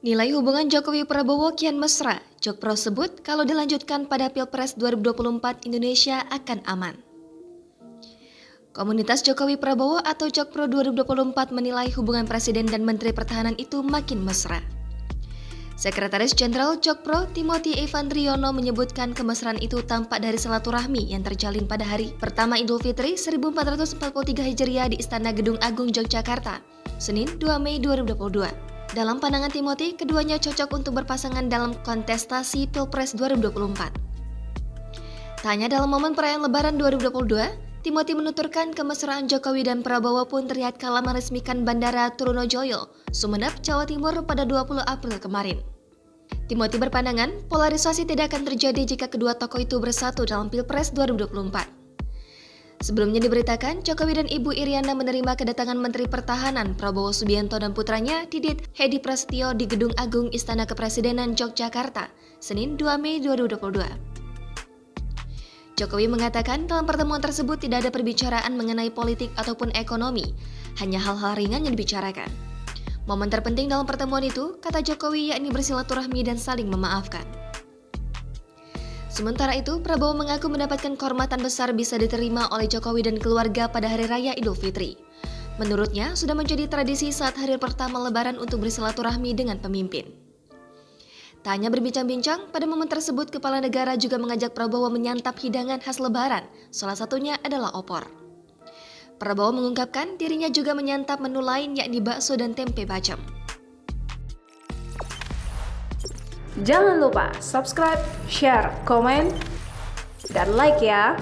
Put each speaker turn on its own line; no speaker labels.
Nilai hubungan Jokowi-Prabowo kian mesra. Jokpro sebut kalau dilanjutkan pada Pilpres 2024 Indonesia akan aman. Komunitas Jokowi-Prabowo atau Jokpro 2024 menilai hubungan Presiden dan Menteri Pertahanan itu makin mesra. Sekretaris Jenderal Jokpro Timothy Evandriono menyebutkan kemesraan itu tampak dari silaturahmi yang terjalin pada hari pertama Idul Fitri 1443 Hijriah di Istana Gedung Agung Yogyakarta, Senin 2 Mei 2022. Dalam pandangan Timothy, keduanya cocok untuk berpasangan dalam kontestasi Pilpres 2024. Tanya dalam momen perayaan Lebaran 2022, Timothy menuturkan kemesraan Jokowi dan Prabowo pun terlihat kala meresmikan Bandara Trunojoyo, Sumeneb, Jawa Timur pada 20 April kemarin. Timothy berpandangan, polarisasi tidak akan terjadi jika kedua tokoh itu bersatu dalam Pilpres 2024. Sebelumnya diberitakan, Jokowi dan Ibu Iriana menerima kedatangan Menteri Pertahanan Prabowo Subianto dan putranya Didit Hedi Prasetyo di Gedung Agung Istana Kepresidenan Yogyakarta, Senin 2 Mei 2022. Jokowi mengatakan dalam pertemuan tersebut tidak ada perbicaraan mengenai politik ataupun ekonomi, hanya hal-hal ringan yang dibicarakan. Momen terpenting dalam pertemuan itu, kata Jokowi, yakni bersilaturahmi dan saling memaafkan. Sementara itu, Prabowo mengaku mendapatkan kehormatan besar bisa diterima oleh Jokowi dan keluarga pada Hari Raya Idul Fitri. Menurutnya, sudah menjadi tradisi saat hari pertama Lebaran untuk bersilaturahmi dengan pemimpin. Tak hanya berbincang-bincang, pada momen tersebut Kepala Negara juga mengajak Prabowo menyantap hidangan khas Lebaran, salah satunya adalah opor. Prabowo mengungkapkan dirinya juga menyantap menu lain yakni bakso dan tempe bacem.
Jangan lupa subscribe, share, komen, dan like ya!